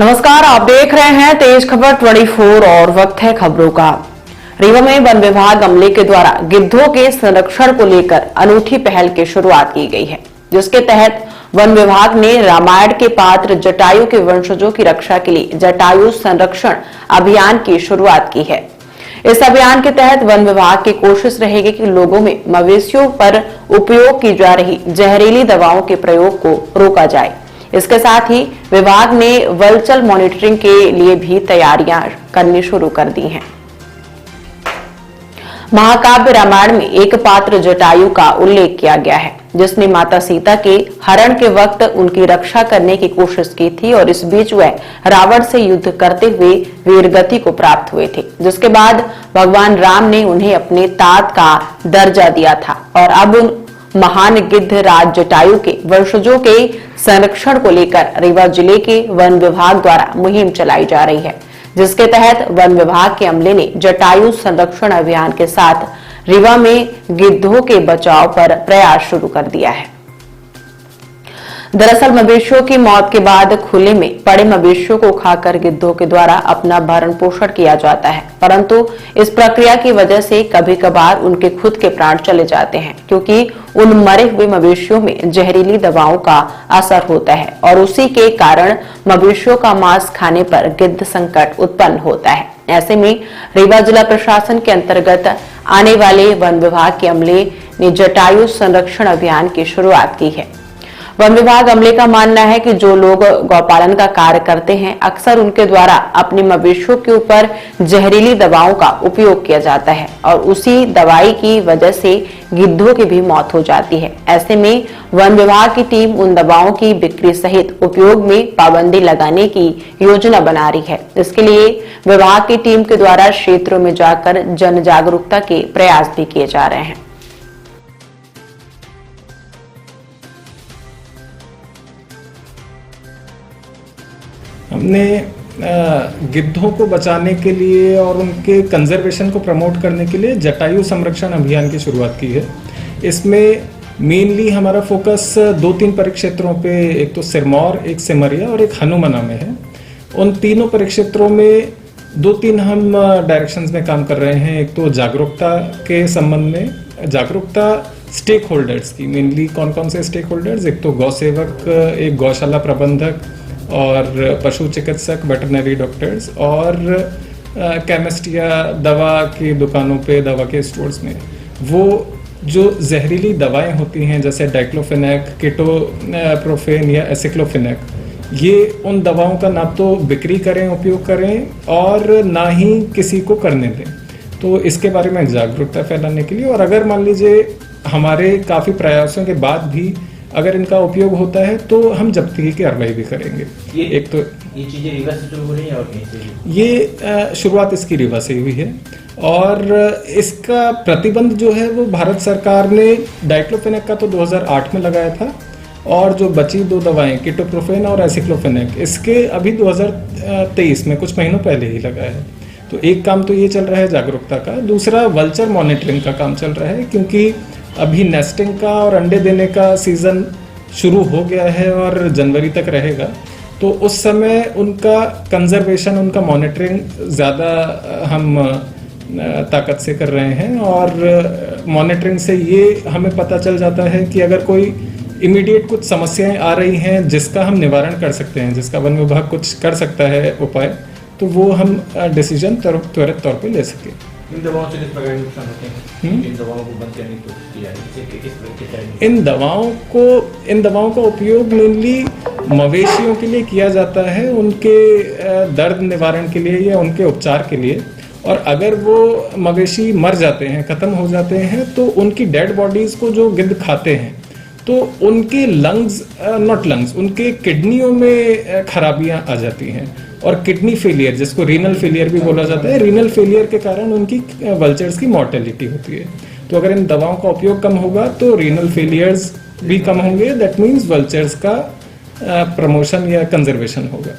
नमस्कार, आप देख रहे हैं तेज खबर 24 और वक्त है खबरों का। रीवा में वन विभाग अमले के द्वारा गिद्धों के संरक्षण को लेकर अनूठी पहल की शुरुआत की गई है, जिसके तहत वन विभाग ने रामायण के पात्र जटायु के वंशजों की रक्षा के लिए जटायु संरक्षण अभियान की शुरुआत की है। इस अभियान के तहत वन विभाग की कोशिश रहेगी कि लोगों में मवेशियों पर उपयोग की जा रही जहरीली दवाओं के प्रयोग को रोका जाए। इसके साथ ही विभाग ने वल्चर मॉनिटरिंग के लिए भी तैयारियां करनी शुरू कर दी हैं। महाकाव्य रामायण में एक पात्र जटायु का उल्लेख किया गया है, जिसने माता सीता के हरण के वक्त उनकी रक्षा करने की कोशिश की थी और इस बीच वह रावण से युद्ध करते हुए वीरगति को प्राप्त हुए थे, जिसके बाद भगवान राम ने उन्हें अपने तात का दर्जा दिया था और अब उन महान गिद्ध राज जटायु के वंशजों के संरक्षण को लेकर रीवा जिले के वन विभाग द्वारा मुहिम चलाई जा रही है, जिसके तहत वन विभाग के अमले ने जटायु संरक्षण अभियान के साथ रीवा में गिद्धों के बचाव पर प्रयास शुरू कर दिया है। दरअसल मवेशियों की मौत के बाद खुले में पड़े मवेशियों को खाकर गिद्धों के द्वारा अपना भरण पोषण किया जाता है, परंतु इस प्रक्रिया की वजह से कभी कभार उनके खुद के प्राण चले जाते हैं, क्योंकि उन मरे हुए मवेशियों में जहरीली दवाओं का असर होता है और उसी के कारण मवेशियों का मांस खाने पर गिद्ध संकट उत्पन्न होता है। ऐसे में रीवा जिला प्रशासन के अंतर्गत आने वाले वन विभाग के अमले ने जटायु संरक्षण अभियान की शुरुआत की है। वन विभाग अमले का मानना है कि जो लोग गौपालन का कार्य करते हैं, अक्सर उनके द्वारा अपने मवेशियों के ऊपर जहरीली दवाओं का उपयोग किया जाता है और उसी दवाई की वजह से गिद्धों की भी मौत हो जाती है। ऐसे में वन विभाग की टीम उन दवाओं की बिक्री सहित उपयोग में पाबंदी लगाने की योजना बना रही है। इसके लिए विभाग की टीम के द्वारा क्षेत्रों में जाकर जन जागरूकता के प्रयास भी किए जा रहे हैं। हमने गिद्धों को बचाने के लिए और उनके कंजर्वेशन को प्रमोट करने के लिए जटायु संरक्षण अभियान की शुरुआत की है। इसमें मेनली हमारा फोकस 2-3 परिक्षेत्रों पे, एक तो सिरमौर, एक सिमरिया और एक हनुमाना में है। उन तीनों परिक्षेत्रों में 2-3 हम डायरेक्शंस में काम कर रहे हैं। एक तो जागरूकता के संबंध में, जागरूकता स्टेक होल्डर्स की, मेनली कौन कौन से स्टेक होल्डर्स, एक तो गौ सेवक, एक गौशाला प्रबंधक और पशु चिकित्सक, वेटरनरी डॉक्टर्स और केमिस्ट या दवा की दुकानों पे, दवा के स्टोर्स में वो जो जहरीली दवाएं होती हैं जैसे डाइक्लोफेनेक, कीटोप्रोफेन या एसिक्लोफेनेक, ये उन दवाओं का ना तो बिक्री करें, उपयोग करें और ना ही किसी को करने दें। तो इसके बारे में जागरूकता फैलाने के लिए, और अगर मान लीजिए हमारे काफ़ी प्रयासों के बाद भी अगर इनका उपयोग होता है तो हम जब्ती की कार्रवाई भी करेंगे। एक तो ये चीजें रीवा से शुरू हो रही है और कहीं से? ये शुरुआत इसकी रीवा से हुई है और इसका प्रतिबंध जो है वो भारत सरकार ने डाइक्लोफेनेक का तो 2008 में लगाया था और जो बची 2 दवाएं कीटोप्रोफेन और एसिक्लोफेनेक, इसके अभी 2023 में कुछ महीनों पहले ही लगाया है। तो एक काम तो ये चल रहा है जागरूकता का, दूसरा वल्चर मॉनिटरिंग का काम चल रहा है, क्योंकि अभी नेस्टिंग का और अंडे देने का सीज़न शुरू हो गया है और जनवरी तक रहेगा। तो उस समय उनका कंजर्वेशन, उनका मॉनिटरिंग ज़्यादा हम ताकत से कर रहे हैं और मॉनिटरिंग से ये हमें पता चल जाता है कि अगर कोई इमीडिएट कुछ समस्याएं आ रही हैं जिसका हम निवारण कर सकते हैं, जिसका वन विभाग कुछ कर सकता है उपाय, तो वो हम डिसीजन त्वरित तौर पे ले सकें। इन दवाओं से किस प्रकार के नुकसान होते हैं? इन दवाओं को बंद करने की कोशिश की जा रही है। इन दवाओं का उपयोग मेनली मवेशियों के लिए किया जाता है, उनके दर्द निवारण के लिए या उनके उपचार के लिए। और अगर वो मवेशी मर जाते हैं, ख़त्म हो जाते हैं, तो उनकी डेड बॉडीज़ को जो गिद्ध खाते हैं तो उनके उनके किडनियों में खराबियां आ जाती हैं और किडनी फेलियर, जिसको रीनल फेलियर भी बोला जाता है, रीनल फेलियर के कारण उनकी वल्चर्स की मॉर्टेलिटी होती है। तो अगर इन दवाओं का उपयोग कम होगा तो रीनल फेलियर्स भी कम होंगे, दैट मीन्स वल्चर्स का प्रमोशन या कंजर्वेशन होगा।